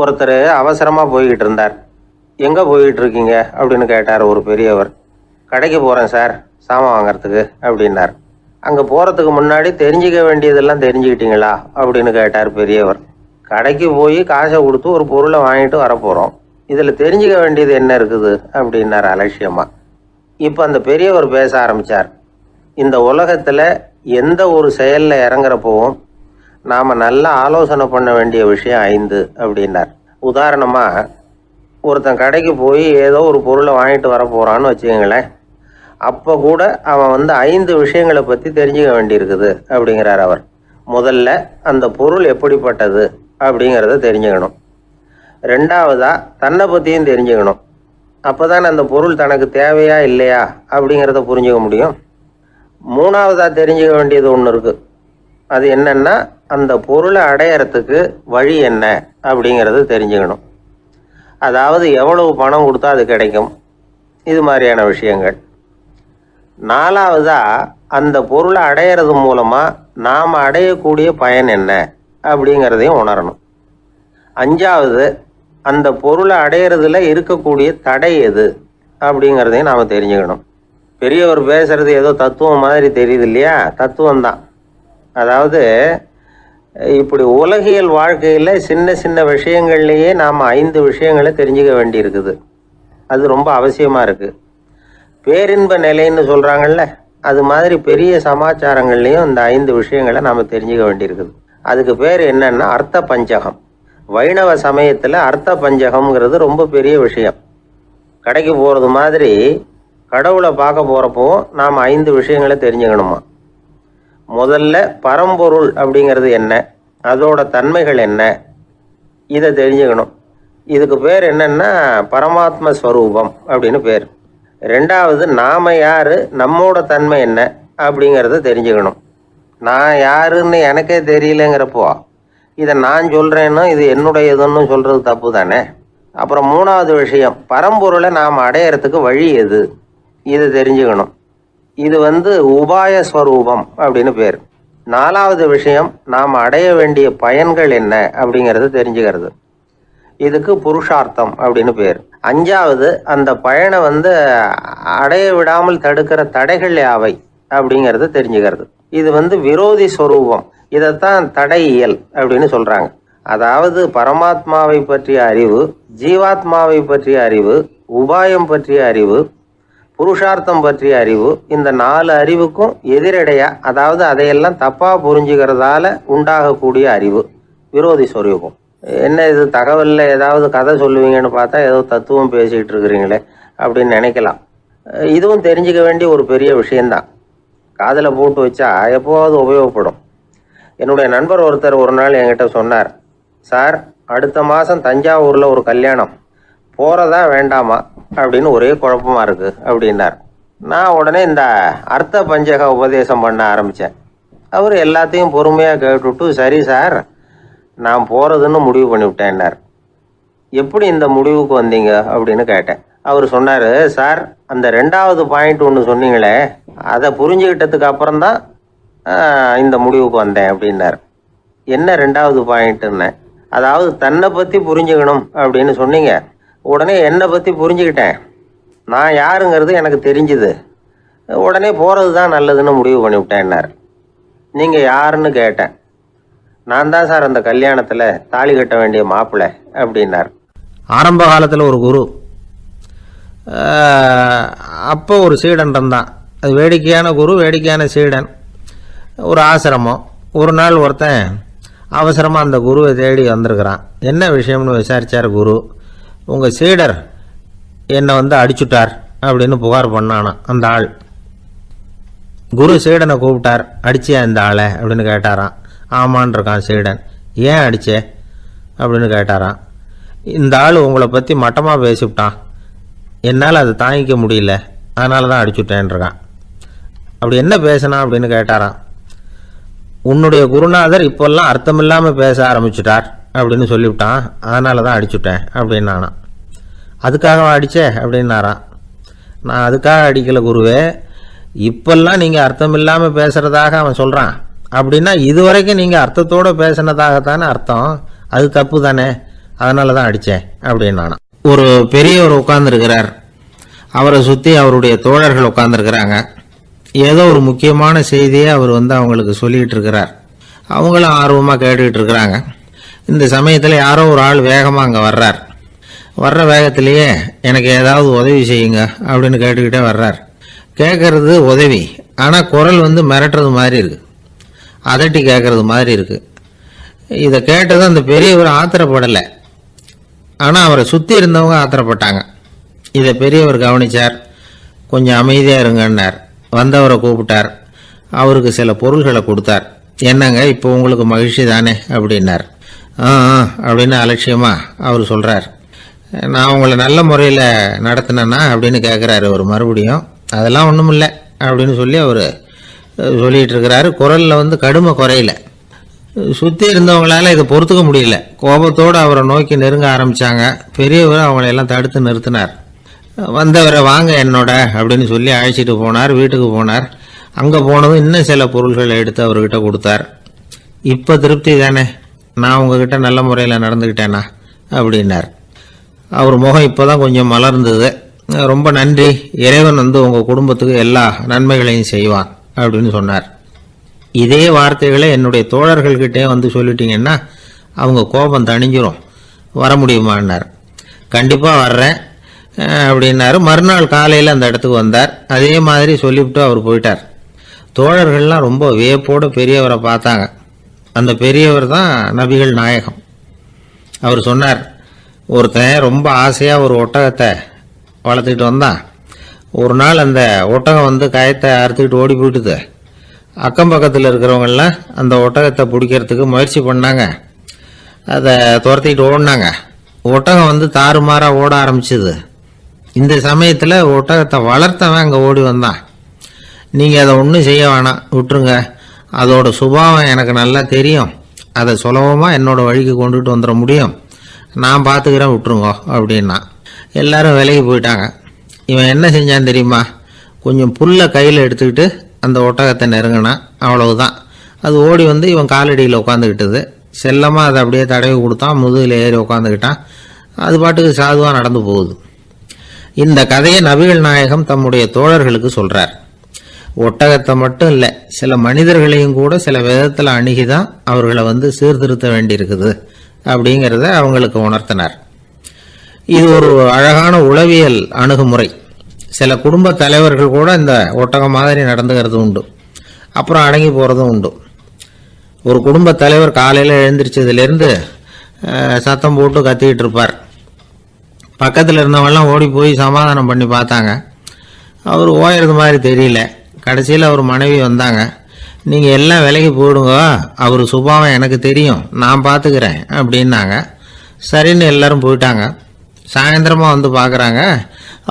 ஒருத்தர் அவசரமாக போய்கிட்டு இருந்தார். எங்கே போய்கிட்டு இருக்கீங்க அப்படின்னு கேட்டார் ஒரு பெரியவர். கடைக்கு போகிறேன் சார், சாமான் வாங்கிறதுக்கு அப்படின்னார். அங்கே போகிறதுக்கு முன்னாடி தெரிஞ்சிக்க வேண்டியதெல்லாம் தெரிஞ்சுக்கிட்டீங்களா அப்படின்னு கேட்டார் பெரியவர். கடைக்கு போய் காசை கொடுத்து ஒரு பொருளை வாங்கிட்டு வரப்போகிறோம், இதில் தெரிஞ்சிக்க வேண்டியது என்ன இருக்குது அப்படின்னார் அலட்சியமாக. இப்போ அந்த பெரியவர் பேச ஆரம்பித்தார். இந்த உலகத்தில் எந்த ஒரு செயலில் இறங்குறப்போவும் நாம் நல்லா ஆலோசனை பண்ண வேண்டிய விஷயம் 5 அப்படின்னார். உதாரணமாக, ஒருத்தன் கடைக்கு போய் ஏதோ ஒரு பொருளை வாங்கிட்டு வர போகிறான்னு வச்சுக்கோங்களேன். அப்போ கூட அவன் 5 விஷயங்களை பற்றி தெரிஞ்சுக்க வேண்டியிருக்குது அப்படிங்கிறார் அவர். முதல்ல அந்த பொருள் எப்படிப்பட்டது அப்படிங்கிறத தெரிஞ்சுக்கணும். ரெண்டாவதாக தன்னை பற்றியும் தெரிஞ்சுக்கணும். அப்போ தானே அந்த பொருள் தனக்கு தேவையா இல்லையா அப்படிங்கிறத புரிஞ்சுக்க முடியும். மூணாவதாக தெரிஞ்சுக்க வேண்டியது ஒன்று இருக்குது. அது என்னன்னா, அந்த பொருளை அடையறதுக்கு வழி என்ன அப்படிங்கிறது தெரிஞ்சுக்கணும். அதாவது எவ்வளவு பணம் கொடுத்தா அது கிடைக்கும், இது மாதிரியான விஷயங்கள். நாலாவதாக அந்த பொருளை அடையிறது மூலமாக நாம் அடையக்கூடிய பயன் என்ன அப்படிங்கிறதையும் உணரணும். அஞ்சாவது, அந்த பொருளை அடையிறதுல இருக்கக்கூடிய தடை எது அப்படிங்கிறதையும் நாம் தெரிஞ்சுக்கணும். பெரியவர் பேசுறது ஏதோ தத்துவம் மாதிரி தெரியுது இல்லையா? தத்துவம்தான். அதாவது இப்படி உலகியல் வாழ்க்கையில் சின்ன சின்ன விஷயங்கள்லேயே நாம் 5 விஷயங்களை தெரிஞ்சுக்க வேண்டியிருக்குது. அது ரொம்ப அவசியமாக இருக்குது. பேரின்ப நிலைன்னு சொல்கிறாங்கல்ல, அது மாதிரி பெரிய சமாச்சாரங்கள்லேயும் இந்த 5 விஷயங்களை நாம் தெரிஞ்சுக்க வேண்டியிருக்குது. அதுக்கு பேர் என்னன்னா அர்த்த பஞ்சகம். வைணவ சமயத்தில் அர்த்த பஞ்சகம்ங்கிறது ரொம்ப பெரிய விஷயம். கடைக்கு போகிறது மாதிரி கடவுளை பார்க்க போகிறப்போ நாம் 5 விஷயங்களை தெரிஞ்சுக்கணுமா. முதல்ல பரம்பொருள் அப்படிங்கிறது என்ன, அதோட தன்மைகள் என்ன, இதை தெரிஞ்சுக்கணும். இதுக்கு பேர் என்னன்னா பரமாத்ம ஸ்வரூபம் அப்படின்னு பேர். ரெண்டாவது, நாம யாரு, நம்மோட தன்மை என்ன அப்படிங்கிறத தெரிஞ்சுக்கணும். நான் யாருன்னு எனக்கே தெரியலங்கிறப்போ இதை நான் சொல்கிறேன்னு இது என்னுடையதுன்னு சொல்கிறது தப்பு தானே. அப்புறம் மூணாவது விஷயம், பரம்பொருளை நாம் அடையிறதுக்கு வழி எது, இதை தெரிஞ்சுக்கணும். இது உபாய ஸ்வரூபம் அப்படின்னு பேர். நாலாவது விஷயம், நாம் அடைய வேண்டிய பயன்கள் என்ன அப்படிங்கிறது தெரிஞ்சுக்கிறது. இதுக்கு புருஷார்த்தம் அப்படின்னு பேர். அஞ்சாவது, அந்த பயனை அடைய விடாமல் தடுக்கிற தடைகள் யாவை அப்படிங்கிறது தெரிஞ்சுக்கிறது. இது விரோதி ஸ்வரூபம். இதைத்தான் தடையியல் அப்படின்னு சொல்றாங்க. அதாவது பரமாத்மாவை பற்றிய அறிவு, ஜீவாத்மாவை பற்றிய அறிவு, உபாயம் பற்றிய அறிவு, புருஷார்த்தம் பற்றிய அறிவு, இந்த 4 அறிவுக்கும் எதிரடையா, அதாவது அதையெல்லாம் தப்பா புரிஞ்சுக்கிறதால உண்டாகக்கூடிய அறிவு விரோதி ஸ்வரூபம். என்ன இது தகவலில் ஏதாவது கதை சொல்லுவீங்கன்னு பார்த்தா ஏதோ தத்துவம் பேசிகிட்டு இருக்கிறீங்களே அப்படின்னு நினைக்கலாம். இதுவும் தெரிஞ்சுக்க வேண்டிய ஒரு பெரிய விஷயந்தான். காதில் போட்டு வச்சா எப்போவாவது உபயோகப்படும். என்னுடைய நண்பர் ஒருத்தர் ஒரு நாள் என்கிட்ட சொன்னார், சார், அடுத்த மாதம் தஞ்சாவூரில் ஒரு கல்யாணம், போகிறதா வேண்டாமா அப்படின்னு ஒரே குழப்பமாக இருக்குது அப்படின்னார். நான் உடனே இந்த அர்த்த பஞ்சக உபதேசம் பண்ண ஆரம்பித்தேன். அவர் எல்லாத்தையும் பொறுமையாக கேட்டுவிட்டு, சரி சார், நான் போகிறதுன்னு முடிவு பண்ணிவிட்டேன்னார். எப்படி இந்த முடிவுக்கு வந்தீங்க அப்படின்னு கேட்டேன். அவர் சொன்னார், சார், அந்த 2வது பாயிண்ட் ஒன்று சொன்னீங்களே, அதை புரிஞ்சுக்கிட்டதுக்கு அப்புறம்தான் இந்த முடிவுக்கு வந்தேன் அப்படின்னார். என்ன 2வது பாயிண்ட்டுன்னு? அதாவது தன்னை பற்றி புரிஞ்சுக்கணும் அப்படின்னு சொன்னீங்க. உடனே என்னை பற்றி புரிஞ்சுக்கிட்டேன், நான் யாருங்கிறது எனக்கு தெரிஞ்சுது, உடனே போகிறது தான் நல்லதுன்னு முடிவு பண்ணிவிட்டேன்னார். நீங்கள் யாருன்னு கேட்டேன். நான் தான் சார் அந்த கல்யாணத்தில் தாலி கட்ட வேண்டிய மாப்பிள்ளை அப்படின்னார். ஆரம்ப காலத்தில் ஒரு குரு, அப்போ ஒரு சீடன் இருந்தான். அது வேடிக்கையான குரு, வேடிக்கையான சீடன். ஒரு ஆசிரமம். ஒரு நாள் ஒருத்தன் அவசரமாக அந்த குருவை தேடி வந்திருக்கிறான். என்ன விஷயம்னு விசாரித்தார் குரு. உங்கள் சீடர் என்னை அடிச்சுட்டார் அப்படின்னு புகார் பண்ணானா அந்த ஆள். குரு சீடனை கூப்பிட்டார். அடிச்சியா இந்த ஆளை அப்படின்னு கேட்டாரான். ஆமான் இருக்கான் சீடன். ஏன் அடிச்சே அப்படின்னு கேட்டாரான். இந்த ஆள் உங்களை பற்றி மட்டமாக பேசிவிட்டான், என்னால் அதை தாங்கிக்க முடியல, அதனால தான் அடிச்சுட்டேன் இருக்கான். அப்படி என்ன பேசினா அப்படின்னு கேட்டாரான். உன்னுடைய குருநாதர் இப்போல்லாம் அர்த்தமில்லாமல் பேச ஆரம்பிச்சுட்டார் அப்படின்னு சொல்லிவிட்டான், அதனால தான் அடிச்சுட்டேன் அப்படின்னு நானா. அதுக்காக அடித்தே அப்படின்னாரான். நான் அதுக்காக அடிக்கலை குருவே, இப்பெல்லாம் நீங்கள் அர்த்தமில்லாமல் பேசுகிறதாக அவன் சொல்கிறான் அப்படின்னா இதுவரைக்கும் நீங்கள் அர்த்தத்தோடு பேசினதாகத்தானே அர்த்தம். அது தப்பு தானே, அதனால தான் அடித்தேன் அப்படின்னு நானா. ஒரு பெரியவர் உட்கார்ந்துருக்கிறார், அவரை சுற்றி அவருடைய தோழர்கள் உட்கார்ந்துருக்கிறாங்க. ஏதோ ஒரு முக்கியமான செய்தியை அவர் அவங்களுக்கு சொல்லிகிட்டு இருக்கிறார். அவங்களும் ஆர்வமாக கேட்டுக்கிட்டு இருக்கிறாங்க. இந்த சமயத்தில் யாரோ ஒரு ஆள் வேகமாக அங்கே வர்றார். வர்ற வேகத்திலேயே எனக்கு ஏதாவது உதவி செய்யுங்க அப்படின்னு கேட்டுக்கிட்டே வர்றார். கேட்கறது உதவி, ஆனால் குரல் மிரட்டுறது மாதிரி இருக்குது, அதட்டி கேட்கறது மாதிரி இருக்குது. இதை கேட்டது அந்த பெரியவர் ஆத்திரப்படலை, ஆனால் அவரை சுற்றி இருந்தவங்க ஆத்திரப்பட்டாங்க. இதை பெரியவர் கவனித்தார். கொஞ்சம் அமைதியாக இருங்கன்னார். வந்தவரை கூப்பிட்டார். அவருக்கு சில பொருள்களை கொடுத்தார். என்னங்க இப்போ உங்களுக்கு மகிழ்ச்சி தானே அப்படின்னார். அப்படின்னு அலட்சியமாக அவர் சொல்கிறார். நான் உங்களை நல்ல முறையில் நடத்தினேன்னா அப்படின்னு கேட்குறாரு அவர் மறுபடியும். அதெல்லாம் ஒன்றும் இல்லை அப்படின்னு சொல்லி அவர் சொல்லிகிட்டு இருக்கிறாரு. குரலில் கடுமை குறையில. சுற்றி இருந்தவங்களால இதை பொறுத்துக்க முடியல. கோபத்தோடு அவரை நோக்கி நெருங்க ஆரம்பித்தாங்க. பெரியவர் அவங்களையெல்லாம் தடுத்து நிறுத்தினார். வந்தவரை வாங்க என்னோட அப்படின்னு சொல்லி அழைச்சிட்டு போனார். வீட்டுக்கு போனார். அங்கே போனதும் இன்னும் சில பொருள்களை எடுத்து அவர்கிட்ட கொடுத்தார். இப்போ திருப்தி தானே, நான் உங்ககிட்ட நல்ல முறையில் நடந்துக்கிட்டேனா அப்படின்னார். அவர் முகம் இப்போ தான் கொஞ்சம் மலர்ந்தது. ரொம்ப நன்றி, இறைவன் உங்கள் குடும்பத்துக்கு எல்லா நன்மைகளையும் செய்வான் அப்படின்னு சொன்னார். இதே வார்த்தைகளை என்னுடைய தோழர்கள்கிட்டே சொல்லிட்டீங்கன்னா அவங்க கோபம் தணிஞ்சிரும், வர முடியுமான்னார். கண்டிப்பாக வர்றேன் அப்படின்னாரு. மறுநாள் காலையில் அந்த இடத்துக்கு வந்தார். அதே மாதிரி சொல்லிவிட்டு அவர் போயிட்டார். தோழர்கள்லாம் ரொம்ப வியப்போடு பெரியவரை பார்த்தாங்க. அந்த பெரியவர் தான் நபிகள் நாயகம். அவர் சொன்னார், ஒருத்தன் ரொம்ப ஆசையாக ஒரு ஒட்டகத்தை வளர்த்துக்கிட்டு வந்தான். ஒரு நாள் அந்த ஒட்டகம் கயத்தை அறுத்துக்கிட்டு ஓடி போயிட்டுது. அக்கம் பக்கத்தில் இருக்கிறவங்கெல்லாம் அந்த ஒட்டகத்தை பிடிக்கிறதுக்கு முயற்சி பண்ணாங்க. அதை துரத்திக்கிட்டு ஓடினாங்க. ஒட்டகம் தாறுமாறாக ஓட ஆரம்பிச்சுது. இந்த சமயத்தில் ஒட்டகத்தை வளர்த்தவன் அங்கே ஓடி வந்தான். நீங்கள் அதை ஒன்றும் செய்ய வேணாம், விட்டுருங்க, அதோட சுபாவம் எனக்கு நல்லா தெரியும், அதை சுலபமாக என்னோடய வழிக்கு கொண்டுட்டு வந்துட முடியும், நான் பார்த்துக்கிறேன், விட்டுருங்கோ அப்படின்னா. எல்லாரும் விலைக்கு போயிட்டாங்க. இவன் என்ன செஞ்சான் தெரியுமா? கொஞ்சம் புல்லை கையில் எடுத்துக்கிட்டு அந்த ஒட்டகத்தை நெருங்கினான். அவ்வளவுதான். அது ஓடி இவன் காலடியில் உட்காந்துக்கிட்டது. செல்லமாக அதை அப்படியே தடவி கொடுத்தான். முதுகில் ஏறி உட்காந்துக்கிட்டான். அது பாட்டுக்கு சாதுவாக நடந்து போகுது. இந்த கதையை நபிகள் நாயகம் தம்முடைய தோழர்களுக்கு சொல்கிறார். ஒட்டகத்தை மட்டும் இல்லை, சில மனிதர்களையும் கூட சில விதத்தில் அணுகிதான் அவர்களை சீர்திருத்த வேண்டியிருக்குது அப்படிங்கிறத அவங்களுக்கு உணர்த்தினார். இது ஒரு அழகான உளவியல் அணுகுமுறை. சில குடும்ப தலைவர்கள் கூட இந்த ஒட்டகம் மாதிரி நடந்துக்கிறது உண்டு, அப்புறம் அடங்கி போகிறதும் உண்டு. ஒரு குடும்ப தலைவர் காலையில் எழுந்திரிச்சதுலேருந்து சத்தம் போட்டு கத்திக்கிட்டு இருப்பார். பக்கத்தில் இருந்தவங்களாம் ஓடி போய் சமாதானம் பண்ணி பார்த்தாங்க. அவர் ஓயறது மாதிரி தெரியல. கடைசியில் அவர் மனைவி வந்தாங்க. நீங்கள் எல்லாம் விலைக்கு போயிடுங்க, அவர் சுபாவம் எனக்கு தெரியும், நான் பார்த்துக்கிறேன் அப்படின்னாங்க. சரின்னு எல்லாரும் போயிட்டாங்க. சாயந்தரமாக பார்க்குறாங்க,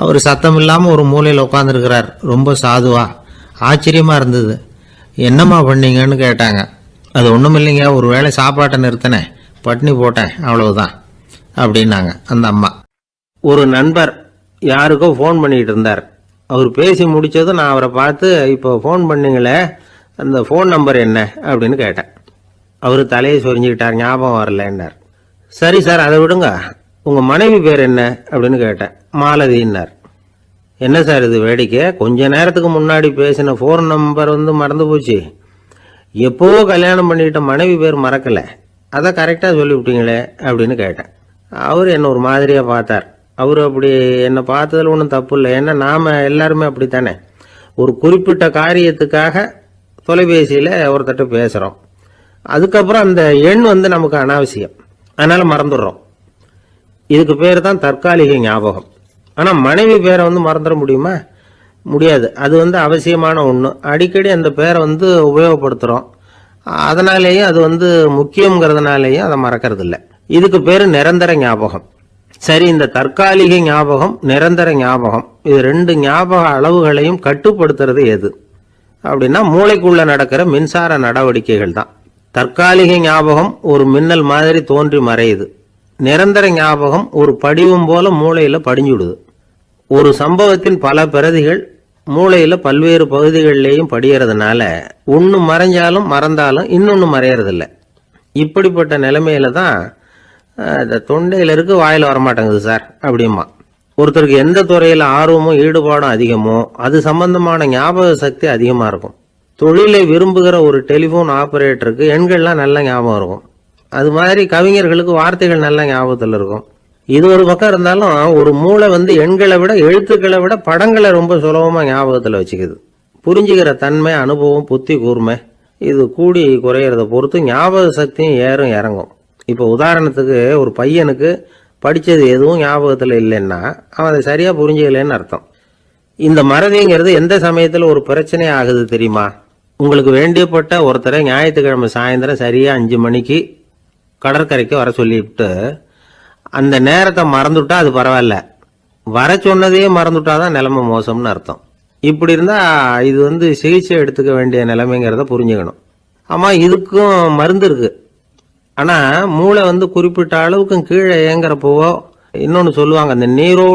அவர் சத்தம் இல்லாமல் ஒரு மூலையில் உட்காந்துருக்கிறார். ரொம்ப சாதுவா. ஆச்சரியமாக இருந்தது. என்னம்மா பண்ணீங்கன்னு கேட்டாங்க. அது ஒன்றும் இல்லைங்க, ஒரு வேளை சாப்பாட்டை நிறுத்தினேன், பட்னி போட்டேன், அவ்வளவுதான் அப்படின்னாங்க அந்த அம்மா. ஒரு நண்பர் யாருக்கோ ஃபோன் பண்ணிகிட்டு இருந்தார். அவர் பேசி முடித்ததும் நான் அவரை பார்த்து, இப்போ ஃபோன் பண்ணிங்களே, அந்த ஃபோன் நம்பர் என்ன அப்படின்னு கேட்டேன். அவர் தலையை சொரிஞ்சுக்கிட்டார். ஞாபகம் வரலன்னார். சரி சார், அதை விடுங்க, உங்கள் மனைவி பேர் என்ன அப்படின்னு கேட்டேன். மாலதின்னார். என்ன சார் இது வேடிக்கை, கொஞ்ச நேரத்துக்கு முன்னாடி பேசின ஃபோன் நம்பர் மறந்து போச்சு, எப்போவோ கல்யாணம் பண்ணிக்கிட்ட மனைவி பேர் மறக்கலை, அதை கரெக்டாக சொல்லிவிட்டீங்களே அப்படின்னு கேட்டேன். அவர் என்னை ஒரு மாதிரியாக பார்த்தார். அவர் அப்படி என்னை பார்த்ததில் ஒன்றும் தப்பு இல்லை, ஏன்னா நாம் எல்லாருமே அப்படித்தானே. ஒரு குறிப்பிட்ட காரியத்துக்காக தொலைபேசியில் ஒருத்தட்ட பேசுகிறோம், அதுக்கப்புறம் அந்த எண் நமக்கு அனாவசியம், அதனால் மறந்துடுறோம். இதுக்கு பேர் தான் தற்காலிக ஞாபகம். ஆனால் மனைவி பேரை மறந்துட முடியுமா? முடியாது. அது அவசியமான ஒன்று. அடிக்கடி அந்த பேரை உபயோகப்படுத்துகிறோம், அதனாலேயும் அது முக்கியங்கிறதுனாலேயும் அதை மறக்கிறது இல்லை. இதுக்கு பேர் நிரந்தர ஞாபகம். சரி, இந்த தற்காலிக ஞாபகம், நிரந்தர ஞாபகம், இது ரெண்டு ஞாபக அளவுகளையும் கட்டுப்படுத்துறது எது அப்படின்னா மூளைக்குள்ள நடக்கிற மின்சார நடவடிக்கைகள் தான். தற்காலிக ஞாபகம் ஒரு மின்னல் மாதிரி தோன்றி மறையுது. நிரந்தர ஞாபகம் ஒரு படிவம் போல மூளையில படிஞ்சுடுது. ஒரு சம்பவத்தின் பல பிரதிகள் மூளையில பல்வேறு பகுதிகளிலேயும் படியறதுனால ஒன்று மறைஞ்சாலும் மறந்தாலும் இன்னொன்று மறையறதில்லை. இப்படிப்பட்ட நிலைமையில தான் இந்த தொண்டையில் இருக்கு, வாயில் வரமாட்டேங்குது சார் அப்படிமா. ஒருத்தருக்கு எந்த துறையில் ஆர்வமும் ஈடுபாடும் அதிகமோ அது சம்பந்தமான ஞாபக சக்தி அதிகமாக இருக்கும். தொழிலை விரும்புகிற ஒரு டெலிஃபோன் ஆபரேட்டருக்கு எண்கள்லாம் நல்ல ஞாபகம் இருக்கும். அது மாதிரி கவிஞர்களுக்கு வார்த்தைகள் நல்ல ஞாபகத்தில் இருக்கும். இது ஒரு பக்கம் இருந்தாலும் ஒரு மூளை எண்களை விட எழுத்துக்களை விட படங்களை ரொம்ப சுலபமாக ஞாபகத்தில் வச்சுக்குது. புரிஞ்சுக்கிற தன்மை, அனுபவம், புத்தி கூர்மை இது கூடி குறையிறத பொறுத்து ஞாபக சக்தியும் ஏறும் இறங்கும். இப்போ உதாரணத்துக்கு ஒரு பையனுக்கு படித்தது எதுவும் ஞாபகத்தில் இல்லைன்னா அவன் அதை சரியாக புரிஞ்சுக்கலன்னு அர்த்தம். இந்த மறதிங்கிறது எந்த சமயத்தில் ஒரு பிரச்சனை ஆகுது தெரியுமா? உங்களுக்கு வேண்டியப்பட்ட ஒருத்தரை ஞாயிற்றுக்கிழமை சாயந்தரம் சரியாக 5 மணிக்கு கடற்கரைக்கு வர சொல்லிவிட்டு அந்த நேரத்தை மறந்துவிட்டா அது பரவாயில்ல, வர சொன்னதையே மறந்துவிட்டாதான் நிலைமை மோசம்னு அர்த்தம். இப்படி இருந்தால் இது சிகிச்சை எடுத்துக்க வேண்டிய நிலைமைங்கிறத புரிஞ்சுக்கணும். ஆமாம், இதுக்கும் மருந்து இருக்குது. ஆனால் மூளை குறிப்பிட்ட அளவுக்கும் கீழே இயங்குறப்போவோ இன்னொன்று சொல்லுவாங்க, இந்த நியூரோ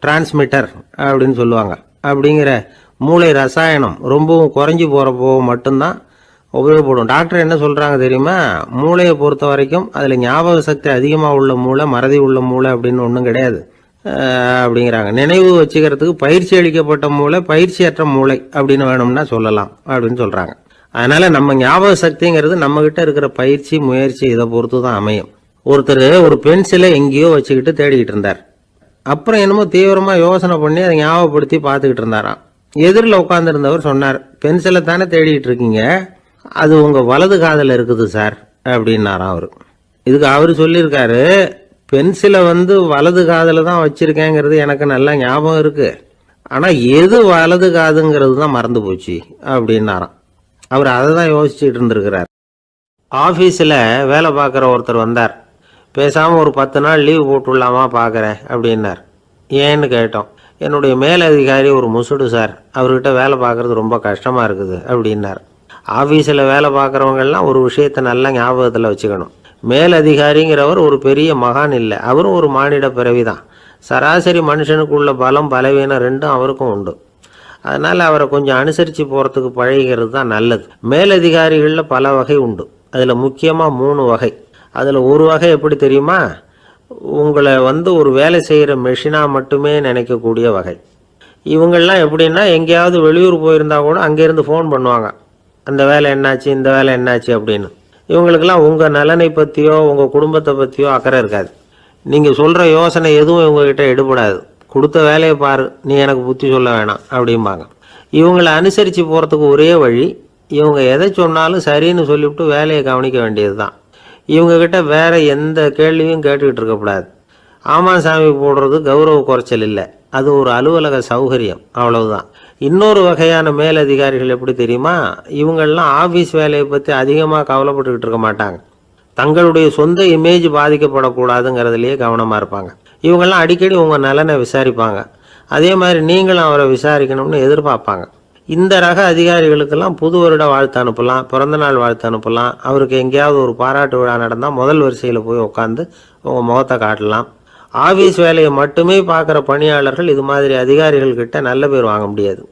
டிரான்ஸ்மிட்டர் அப்படின்னு சொல்லுவாங்க. அப்படிங்கிற மூளை ரசாயனம் ரொம்பவும் குறைஞ்சி போகிறப்போ மட்டும்தான் உபயோகப்படும். டாக்டர் என்ன சொல்கிறாங்க தெரியுமா? மூளையை பொறுத்த வரைக்கும் அதில் ஞாபக சக்தி அதிகமாக உள்ள மூளை, மறதி உள்ள மூளை அப்படின்னு ஒன்றும் கிடையாது அப்படிங்கிறாங்க. நினைவு வச்சுக்கிறதுக்கு பயிற்சி அளிக்கப்பட்ட மூளை, பயிற்சியற்ற மூளை அப்படின்னு வேணும்னா சொல்லலாம் அப்படின்னு சொல்கிறாங்க. அதனால நம்ம ஞாபக சக்திங்கிறது நம்ம கிட்ட இருக்கிற பயிற்சி, முயற்சி இதை பொறுத்து தான் அமையும். ஒருத்தர் ஒரு பென்சிலை எங்கேயோ வச்சுக்கிட்டு தேடிக்கிட்டு இருந்தார். அப்புறம் என்னமோ தீவிரமா யோசனை பண்ணி அதை ஞாபகப்படுத்தி பார்த்துக்கிட்டு இருந்தாராம். எதிரில் உட்காந்துருந்தவர் சொன்னார், பென்சிலை தானே தேடிக்கிட்டு இருக்கீங்க, அது உங்க வலது காதில் இருக்குது சார் அப்படின்னாராம் அவரு. இதுக்கு அவரு சொல்லியிருக்காரு, பென்சிலை வலது காதில் தான் வச்சிருக்கேங்கிறது எனக்கு நல்லா ஞாபகம் இருக்கு, ஆனா எது வலது காதுங்கிறது தான் மறந்து போச்சு அப்படின்னாராம். அவர் அதை தான் யோசிச்சுட்டு இருந்திருக்கிறார். ஆஃபீஸில் வேலை பார்க்குற ஒருத்தர் வந்தார். பேசாமல் ஒரு 10 நாள் லீவ் போட்டுடலாமா பார்க்குறேன் அப்படின்னார். ஏன்னு கேட்டோம். என்னுடைய மேலதிகாரி ஒரு முசுடு சார், அவர்கிட்ட வேலை பார்க்குறது ரொம்ப கஷ்டமாக இருக்குது அப்படின்னார். ஆஃபீஸில் வேலை பார்க்குறவங்கெல்லாம் ஒரு விஷயத்தை நல்லா ஞாபகத்தில் வச்சுக்கணும். மேலதிகாரிங்கிறவர் ஒரு பெரிய மகான் இல்லை, அவரும் ஒரு மானிட பிறவி தான். சராசரி மனுஷனுக்குள்ள பலம், பலவீனம் ரெண்டும் அவருக்கும் உண்டு. அதனால் அவரை கொஞ்சம் அனுசரித்து போகிறதுக்கு பழகிறது தான் நல்லது. மேலதிகாரிகளில் பல வகை உண்டு. அதில் முக்கியமாக 3 வகை. அதில் ஒரு வகை எப்படி தெரியுமா? உங்களை ஒரு வேலை செய்கிற மெஷினாக மட்டுமே நினைக்கக்கூடிய வகை. இவங்கள்லாம் எப்படின்னா, எங்கேயாவது வெளியூர் போயிருந்தா கூட அங்கேருந்து ஃபோன் பண்ணுவாங்க, அந்த வேலை என்னாச்சு, இந்த வேலை என்னாச்சு அப்படின்னு. இவங்களுக்கெல்லாம் உங்கள் நலனை பற்றியோ உங்கள் குடும்பத்தை பற்றியோ அக்கறை இருக்காது. நீங்கள் சொல்கிற யோசனை எதுவும் இவங்ககிட்ட எடுபடாது. கொடுத்த வேலையை பாரு, நீ எனக்கு புத்தி சொல்ல வேணாம் அப்படிம்பாங்க. இவங்களை அனுசரித்து போகிறதுக்கு ஒரே வழி, இவங்க எதை சொன்னாலும் சரின்னு சொல்லிவிட்டு வேலையை கவனிக்க வேண்டியது தான். இவங்ககிட்ட வேற எந்த கேள்வியும் கேட்டுக்கிட்டு இருக்கக்கூடாது. ஆமாம் சாமி போடுறது கௌரவ குறைச்சல் இல்லை, அது ஒரு அலுவலக சௌகரியம், அவ்வளவுதான். இன்னொரு வகையான மேலதிகாரிகள் எப்படி தெரியுமா? இவங்கெல்லாம் ஆஃபீஸ் வேலையை பற்றி அதிகமாக கவலைப்பட்டுக்கிட்டு இருக்க மாட்டாங்க. தங்களுடைய சொந்த இமேஜ் பாதிக்கப்படக்கூடாதுங்கிறதுலையே கவனமாக இருப்பாங்க. இவங்கெல்லாம் அடிக்கடி உங்கள் நலனை விசாரிப்பாங்க. அதே மாதிரி நீங்களும் அவரை விசாரிக்கணும்னு எதிர்பார்ப்பாங்க. இந்த ரக அதிகாரிகளுக்கெல்லாம் புது வருட வாழ்த்து அனுப்பலாம், பிறந்தநாள் வாழ்த்து அனுப்பலாம். அவருக்கு எங்கேயாவது ஒரு பாராட்டு விழா நடந்தால் முதல் வரிசையில் போய் உட்காந்து உங்கள் முகத்தை காட்டலாம். ஆஃபீஸ் வேலையை மட்டுமே பார்க்குற பணியாளர்கள் இது மாதிரி அதிகாரிகள்கிட்ட நல்ல பேர் வாங்க முடியாது.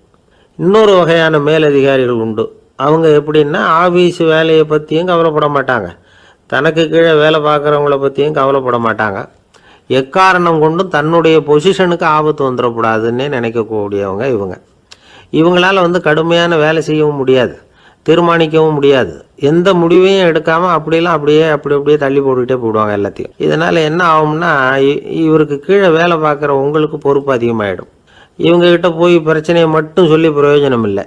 இன்னொரு வகையான மேலதிகாரிகள் உண்டு. அவங்க எப்படின்னா, ஆஃபீஸ் வேலையை பற்றியும் கவலைப்பட மாட்டாங்க, தனக்கு கீழே வேலை பார்க்குறவங்கள பற்றியும் கவலைப்பட மாட்டாங்க. எக்காரணம் கொண்டும் தன்னுடைய பொசிஷனுக்கு ஆபத்து வந்துடக்கூடாதுன்னே நினைக்கக்கூடியவங்க இவங்க. இவங்களால் கடுமையான வேலை செய்யவும் முடியாது, தீர்மானிக்கவும் முடியாது. எந்த முடிவையும் எடுக்காமல் அப்படியே தள்ளி போட்டுக்கிட்டே போடுவாங்க எல்லாத்தையும். இதனால் என்ன ஆகும்னா, இவருக்கு கீழே வேலை பார்க்குற உங்களுக்கு பொறுப்பு அதிகமாகிடும். இவங்ககிட்ட போய் பிரச்சனையை மட்டும் சொல்லி பிரயோஜனம் இல்லை,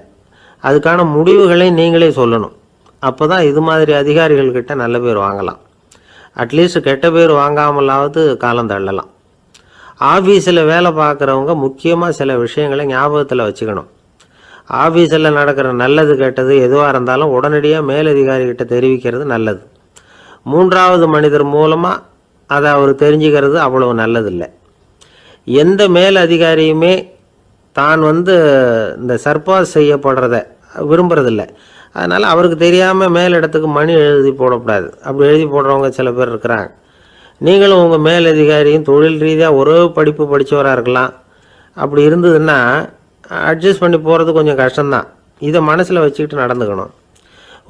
அதுக்கான முடிவுகளை நீங்களே சொல்லணும். அப்போ தான் இது மாதிரி அதிகாரிகள்கிட்ட நல்ல பேர் வாங்கலாம். அட்லீஸ்ட் கெட்ட பேர் வாங்காமலாவது காலம் தள்ளலாம். ஆஃபீஸில் வேலை பார்க்குறவங்க முக்கியமாக சில விஷயங்களை ஞாபகத்தில் வச்சுக்கணும். ஆஃபீஸில் நடக்கிற நல்லது கெட்டது எதுவாக இருந்தாலும் உடனடியாக மேலதிகாரிகிட்ட தெரிவிக்கிறது நல்லது. 3வது மனிதர் மூலமாக அதை அவர் தெரிஞ்சுக்கிறது அவ்வளவு நல்லதில்லை. எந்த மேல் அதிகாரியுமே தான் இந்த சர்பாஸ் செய்யப்படுறத விரும்புறதில்லை. அதனால் அவருக்கு தெரியாமல் மேலிடத்துக்கு மணி எழுதி போடக்கூடாது. அப்படி எழுதி போடுறவங்க சில பேர் இருக்கிறாங்க. நீங்களும் உங்கள் மேலதிகாரியும் தொழில் ரீதியாக ஒரே படிப்பு படித்தவராக இருக்கலாம். அப்படி இருந்ததுன்னா அட்ஜஸ்ட் பண்ணி போகிறது கொஞ்சம் கஷ்டம்தான். இதை மனசில் வச்சுக்கிட்டு நடந்துக்கணும்.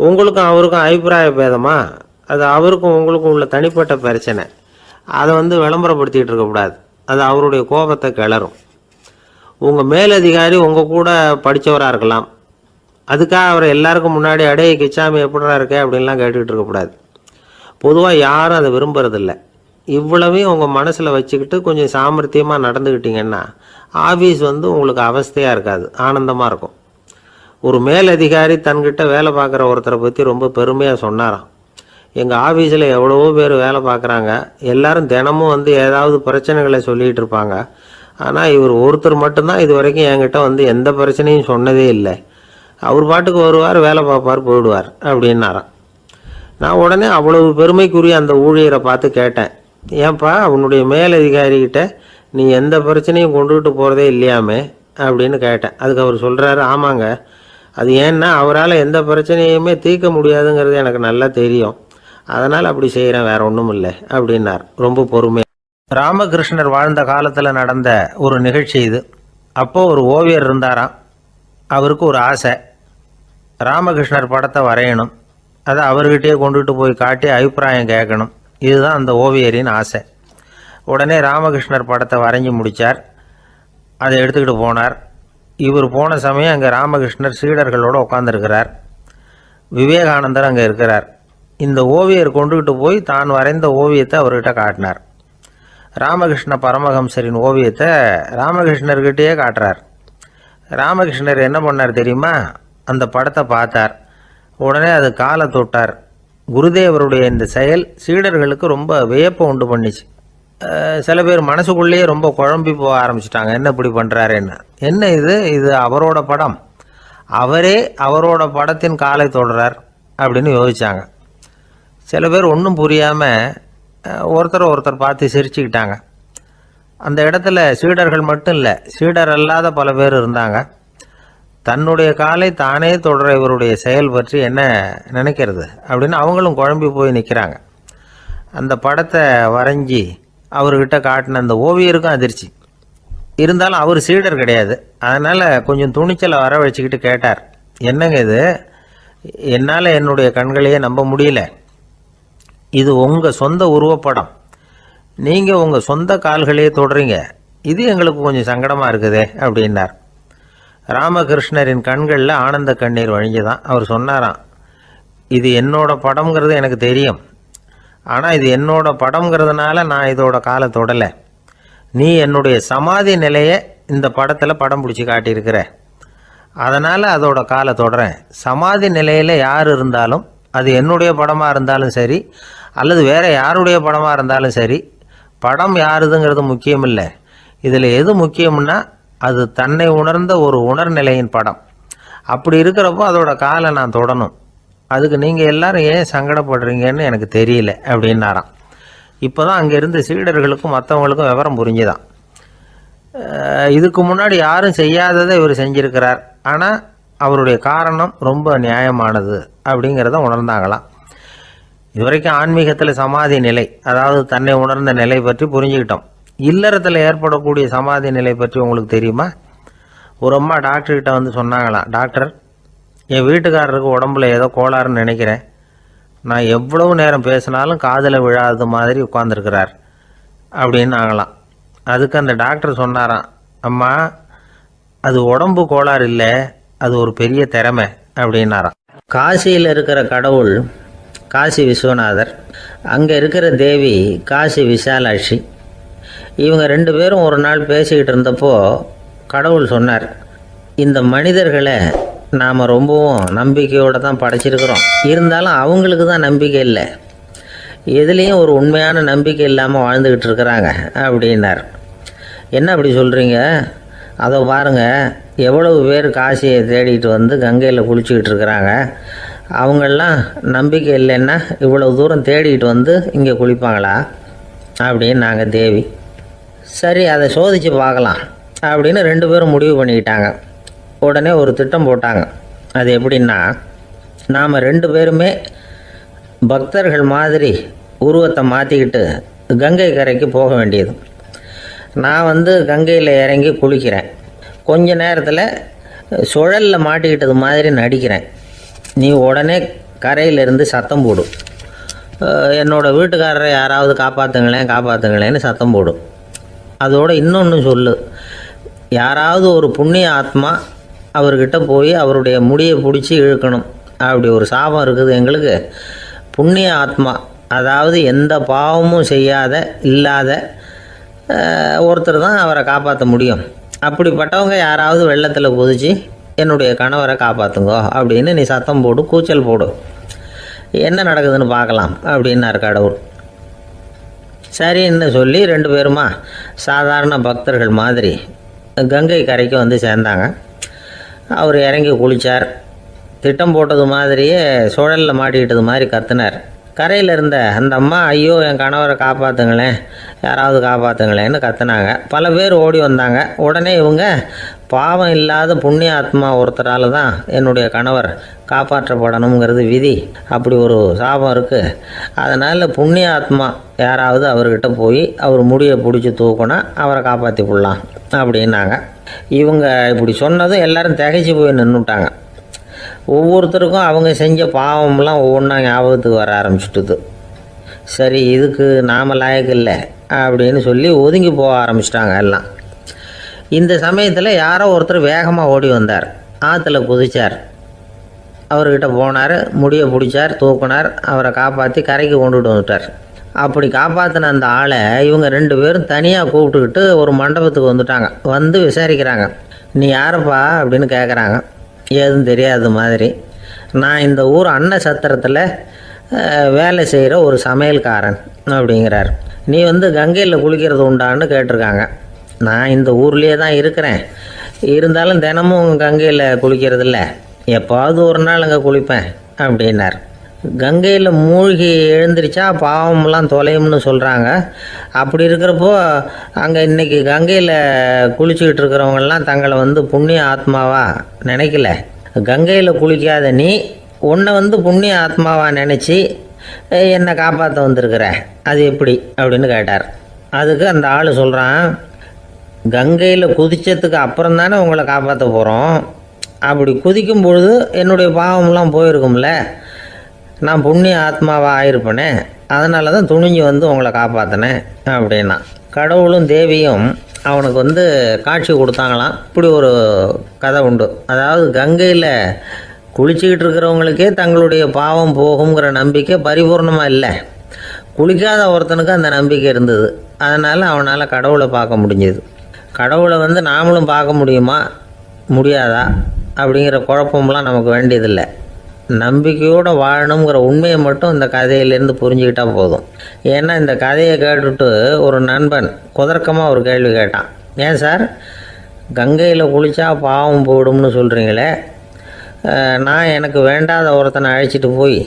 உங்களுக்கும் அவருக்கும் அபிப்பிராய பேதமா, அது அவருக்கும் உங்களுக்கும் உள்ள தனிப்பட்ட பிரச்சனை. அதை விளம்பரப்படுத்திகிட்டு இருக்கக்கூடாது. அது அவருடைய கோபத்தை கிளறும். உங்கள் மேலதிகாரி உங்கள் கூட படித்தவராக இருக்கலாம். அதுக்காக அவரை எல்லாருக்கும் முன்னாடி அடைய கிச்சாமி எப்படிடா இருக்கே அப்படின்லாம் கேட்டுக்கிட்டு இருக்கக்கூடாது. பொதுவாக யாரும் அதை விரும்புறதில்ல. இவ்வளவையும் உங்கள் மனசில் வச்சுக்கிட்டு கொஞ்சம் சாமர்த்தியமாக நடந்துக்கிட்டிங்கன்னா ஆஃபீஸ் உங்களுக்கு அவஸ்தையாக இருக்காது, ஆனந்தமாக இருக்கும். ஒரு மேலதிகாரி தன்கிட்ட வேலை பார்க்குற ஒருத்தரை பற்றி ரொம்ப பெருமையாக சொன்னாராம். எங்கள் ஆஃபீஸில் எவ்வளவோ பேர் வேலை பார்க்குறாங்க, எல்லாரும் தினமும் ஏதாவது பிரச்சனைகளை சொல்லிகிட்டு இருப்பாங்க. ஆனால் இவர் ஒருத்தர் மட்டும்தான் இது வரைக்கும் என்கிட்ட எந்த பிரச்சனையும் சொன்னதே இல்லை. அவர் பாட்டுக்கு வருவார், வேலை பார்ப்பார், போயிடுவார் அப்படின்னாராம். நான் உடனே அவ்வளவு பெருமைக்குரிய அந்த ஊழியரை பார்த்து கேட்டேன், ஏன்பா உன்னுடைய மேலதிகாரிகிட்ட நீ எந்த பிரச்சனையும் கொண்டுகிட்டு போகிறதே இல்லையாமே அப்படின்னு கேட்டேன். அதுக்கு அவர் சொல்கிறாரு, ஆமாங்க, அது ஏன்னா அவரால் எந்த பிரச்சனையுமே தீர்க்க முடியாதுங்கிறது எனக்கு நல்லா தெரியும், அதனால் அப்படி செய்கிறேன், வேற ஒன்றும் இல்லை அப்படின்னார் ரொம்ப பொறுமையாக. ராமகிருஷ்ணர் வாழ்ந்த காலத்தில் நடந்த ஒரு நிகழ்ச்சி இது. அப்போது ஒரு ஓவியர் இருந்தாராம். அவருக்கு ஒரு ஆசை, ராமகிருஷ்ணர் படத்தை வரையணும், அதை அவர்கிட்டயே கொண்டுட்டு போய் காட்டி அபிப்பிராயம் கேட்கணும். இதுதான் அந்த ஓவியரின் ஆசை. உடனே ராமகிருஷ்ணர் படத்தை வரைஞ்சி முடித்தார். அதை எடுத்துக்கிட்டு போனார். இவர் போன சமயம் அங்கே ராமகிருஷ்ணர் சீடர்களோடு உட்காந்துருக்கிறார். விவேகானந்தர் அங்கே இருக்கிறார். இந்த ஓவியர் கொண்டுகிட்டு போய் தான் வரைந்த ஓவியத்தை அவர்கிட்ட காட்டினார். ராமகிருஷ்ண பரமஹம்சரின் ஓவியத்தை ராமகிருஷ்ணர்கிட்டயே காட்டுறார். ராமகிருஷ்ணர் என்ன பண்ணார் தெரியுமா? அந்த படத்தை பார்த்தார். உடனே அது காலை தொட்டார். குருதேவருடைய இந்த செயல் சீடர்களுக்கு ரொம்ப வியப்பை உண்டு பண்ணிச்சு. சில பேர் மனசுக்குள்ளேயே ரொம்ப குழம்பி போக ஆரம்பிச்சிட்டாங்க, என்ன இப்படி பண்ணுறாருன்னு. என்ன இது அவரோட படம், அவரே அவரோட படத்தின் காலை தொடுறார் அப்படின்னு யோசித்தாங்க. சில பேர் ஒன்றும் புரியாமல் ஒருத்தர் பார்த்து சிரிச்சுக்கிட்டாங்க. அந்த இடத்துல சீடர்கள் மட்டும் இல்லை, சீடர் அல்லாத பல பேர் இருந்தாங்க. தன்னுடைய காலை தானே தொடர இவருடைய செயல் பற்றி என்ன நினைக்கிறது அப்படின்னு அவங்களும் குழம்பி போய் நிற்கிறாங்க. அந்த படத்தை வரைஞ்சி அவர்கிட்ட காட்டின அந்த ஓவியருக்கும் அதிர்ச்சி. இருந்தாலும் அவர் சீடர் கிடையாது, அதனால் கொஞ்சம் துணிச்சலை வர வச்சுக்கிட்டு கேட்டார், என்னங்க இது, என்னால் என்னுடைய கண்களையே நம்ப முடியல, இது உங்கள் சொந்த உருவப்படம், நீங்கள் உங்கள் சொந்த கால்களையே தொடுறீங்க, இது எங்களுக்கு கொஞ்சம் சங்கடமாக இருக்குதே அப்படின்னார். ராமகிருஷ்ணரின் கண்களில் ஆனந்த கண்ணீர் வழிஞ்சுதான். அவர் சொன்னாராம், இது என்னோட படம்ங்கிறது எனக்கு தெரியும், ஆனால் இது என்னோட படம்ங்கிறதுனால நான் இதோட காலை தொடலை. நீ என்னுடைய சமாதி நிலையை இந்த படத்தில் படம் பிடிச்சி காட்டியிருக்கிற, அதனால் அதோட காலை தொடறேன். சமாதி நிலையில் யார் இருந்தாலும், அது என்னுடைய படமாக இருந்தாலும் சரி அல்லது வேறு யாருடைய படமாக இருந்தாலும் சரி, படம் யாருதுங்கிறது முக்கியம் இல்லை. இதில் எது முக்கியம்னா அது தன்னை உணர்ந்த ஒரு உணர்நிலையின் படம். அப்படி இருக்கிறப்போ அதோட காலை நான் தொடணும். அதுக்கு நீங்கள் எல்லாரும் ஏன் சங்கடப்படுறீங்கன்னு எனக்கு தெரியல அப்படின்னாராம். இப்போ தான் அங்கேருந்து சீடர்களுக்கும் மற்றவங்களுக்கும் விவரம் புரிஞ்சுதான். இதுக்கு முன்னாடி யாரும் செய்யாததை இவர் செஞ்சிருக்கிறார், ஆனால் அவருடைய காரணம் ரொம்ப நியாயமானது அப்படிங்கிறத உணர்ந்தாங்களாம். இதுவரைக்கும் ஆன்மீகத்தில் சமாதி நிலை, அதாவது தன்னை உணர்ந்த நிலை பற்றி புரிஞ்சுக்கிட்டோம். இல்லறத்தில் ஏற்படக்கூடிய சமாதி நிலை பற்றி உங்களுக்கு தெரியுமா? ஒரு அம்மா டாக்டர்கிட்ட சொன்னாங்களாம், டாக்டர், என் வீட்டுக்காரருக்கு உடம்புல ஏதோ கோளாறுன்னு நினைக்கிறேன், நான் எவ்வளவு நேரம் பேசினாலும் காதில் விழாத மாதிரி உட்காந்துருக்கிறார் அப்படின்னு ஆகலாம். அதுக்கு அந்த டாக்டர் சொன்னாராம், அம்மா அது உடம்பு கோளாறு இல்லை, அது ஒரு பெரிய திறமை அப்படின்னாராம். காசியில் இருக்கிற கடவுள் காசி விஸ்வநாதர், அங்கே இருக்கிற தேவி காசி விசாலாட்சி. இவங்க ரெண்டு பேரும் ஒரு நாள் பேசிக்கிட்டு இருந்தப்போ கடவுள் சொன்னார், இந்த மனிதர்களை நாம் ரொம்பவும் நம்பிக்கையோடு தான் படைச்சிருக்கிறோம், இருந்தாலும் அவங்களுக்கு தான் நம்பிக்கை இல்லை, எதுலேயும் ஒரு உண்மையான நம்பிக்கை இல்லாமல் வாழ்ந்துக்கிட்டு இருக்கிறாங்க அப்படின்னார். என்ன அப்படி சொல்கிறீங்க? அதை பாருங்கள், எவ்வளவு பேர் காசியை தேடிட்டு கங்கையில் குளிச்சுக்கிட்டு இருக்கிறாங்க, அவங்களெலாம் நம்பிக்கை இல்லைன்னா இவ்வளவு தூரம் தேடிட்டு இங்கே குளிப்பாங்களா அப்படின்னு நாங்கள் தேவி. சரி, அதை சோதித்து பார்க்கலாம் அப்படின்னு ரெண்டு பேரும் முடிவு பண்ணிக்கிட்டாங்க. உடனே ஒரு திட்டம் போட்டாங்க. அது எப்படின்னா, நாம் ரெண்டு பேருமே பக்தர்கள் மாதிரி உருவத்தை மாற்றிக்கிட்டு கங்கை கரைக்கு போக வேண்டியது. நான் கங்கையில் இறங்கி குளிக்கிறேன், கொஞ்ச நேரத்தில் சுழலில் மாட்டிக்கிட்டது மாதிரி நடிக்கிறேன், நீ உடனே கரையிலிருந்து சத்தம் போடும், என்னோடய வீட்டுக்காரரை யாராவது காப்பாற்றுங்களேன் காப்பாற்றுங்களேன்னு சத்தம் போடும். அதோடு இன்னொன்று சொல்லு, யாராவது ஒரு புண்ணிய ஆத்மா அவர்கிட்ட போய் அவருடைய முடியை பிடிச்சி இழுக்கணும். அப்படி ஒரு சாபம் இருக்குது எங்களுக்கு. புண்ணிய ஆத்மா, அதாவது எந்த பாவமும் செய்யாத இல்லாத ஒருத்தர் தான் அவரை காப்பாற்ற முடியும். அப்படிப்பட்டவங்க யாராவது வெள்ளத்தில் குதித்து என்னுடைய கணவரை காப்பாற்றுங்கோ அப்படின்னு நீ சத்தம் போடு, கூச்சல் போடு, என்ன நடக்குதுன்னு பார்க்கலாம் அப்படின்னார் கடவுள். சரின்னு சொல்லி 2 பேருமா சாதாரண பக்தர்கள் மாதிரி கங்கை கரைக்கு வந்து சேர்ந்தாங்க. அவர் இறங்கி குளித்தார். திட்டம் போட்டது மாதிரியே சுழலில் மாட்டிக்கிட்டது மாதிரி கத்துனார். கரையில் இருந்த அந்த அம்மா, ஐயோ என் கணவரை காப்பாற்றுங்களேன், யாராவது காப்பாற்றுங்களேன்னு கத்துனாங்க. பல பேர் ஓடி வந்தாங்க. உடனே இவங்க, பாவம் இல்லாத புண்ணிய ஆத்மா ஒருத்தரால் தான் என்னுடைய கணவர் காப்பாற்றப்படணுங்கிறது விதி, அப்படி ஒரு சாபம் இருக்குது, அதனால் புண்ணிய ஆத்மா யாராவது அவர்கிட்ட போய் அவர் முடியை பிடிச்சி தூக்கினா அவரை காப்பாற்றி விடலாம் அப்படின்னாங்க. இவங்க இப்படி சொன்னதும் எல்லோரும் திகைச்சு போய் நின்றுட்டாங்க. ஒவ்வொருத்தருக்கும் அவங்க செஞ்ச பாவம்லாம் ஒவ்வொன்றா ஞாபகத்துக்கு வர ஆரம்பிச்சுட்டுது. சரி, இதுக்கு நாம் லாயக்கு இல்லை அப்படின்னு சொல்லி ஒதுங்கி போக ஆரம்பிச்சிட்டாங்க எல்லாம். இந்த சமயத்தில் யாரோ ஒருத்தர் வேகமாக ஓடி வந்தார். ஆற்றுல குதித்தார். அவர்கிட்ட போனார், முடியை பிடிச்சார், தூக்கினார், அவரை காப்பாற்றி கரைக்கு கொண்டுட்டு வந்துட்டார். அப்படி காப்பாற்றின அந்த ஆளை இவங்க 2 பேரும் தனியாக கூப்பிட்டுக்கிட்டு ஒரு மண்டபத்துக்கு வந்துட்டாங்க. வந்து விசாரிக்கிறாங்க. நீ யாரப்பா அப்படின்னு கேட்குறாங்க. ஏதும் தெரியாத மாதிரி. நான் இந்த ஊர் அன்ன சத்திரத்தில் வேலை செய்கிற ஒரு சமையல்காரன் அப்படிங்கிறார். நீ வந்து கங்கையில் குளிக்கிறது உண்டான்னு கேட்டிருக்காங்க. நான் இந்த ஊர்லேயே தான் இருக்கிறேன், இருந்தாலும் தினமும் கங்கையில் குளிக்கிறது இல்லை, எப்போது ஒரு நாள் அங்கே குளிப்பேன் அப்படின்னார். கங்கையில் மூழ்கி எழுந்திரிச்சா பாவம்லாம் தொலையும்னு சொல்கிறாங்க. அப்படி இருக்கிறப்போ அங்கே இன்றைக்கி கங்கையில் குளிச்சுக்கிட்டு இருக்கிறவங்கெல்லாம் தங்களை வந்து புண்ணிய ஆத்மாவாக நினைக்கல. கங்கையில் குளிக்காத நீ உன்னை வந்து புண்ணிய ஆத்மாவாக நினச்சி என்னை காப்பாற்ற வந்திருக்கிற, அது எப்படி அப்படின்னு கேட்டார். அதுக்கு அந்த ஆள் சொல்கிறான், கங்கையில் குதித்ததுக்கு அப்புறம் தானே உங்களை காப்பாற்ற போகிறோம். அப்படி குதிக்கும் பொழுது என்னுடைய பாவம்லாம் போயிருக்கும்ல, நான் புண்ணிய ஆத்மாவாக ஆயிருப்பேனே, அதனால தான் துணிஞ்சு வந்து உங்களை காப்பாற்றினேன் அப்படின்னா. கடவுளும் தேவியும் அவனுக்கு வந்து காட்சி கொடுத்தாங்களாம். இப்படி ஒரு கதை உண்டு. அதாவது கங்கையில் குளிச்சுக்கிட்டு இருக்கிறவங்களுக்கே தங்களுடைய பாவம் போகுங்கிற நம்பிக்கை பரிபூர்ணமாக இல்லை. குளிக்காத ஒருத்தனுக்கு அந்த நம்பிக்கை இருந்தது. அதனால் அவனால் கடவுளை பார்க்க முடிஞ்சது. கடவுளை வந்து நாமளும் பார்க்க முடியுமா முடியாதா அப்படிங்கிற குழப்பம்லாம் நமக்கு வேண்டியதில்லை. நம்பிக்கையோடு வாழணுங்கிற உண்மையை மட்டும் இந்த கதையிலேருந்து புரிஞ்சுக்கிட்டால் போதும். ஏன்னா இந்த கதையை கேட்டுட்டு ஒரு நண்பன் குதர்க்கமாக ஒரு கேள்வி கேட்டான். ஏன் சார், கங்கையில் குளித்தா பாவம் போயிடும்னு சொல்கிறீங்களே, நான் எனக்கு வேண்டாத ஒருத்தனை அழைச்சிட்டு போய்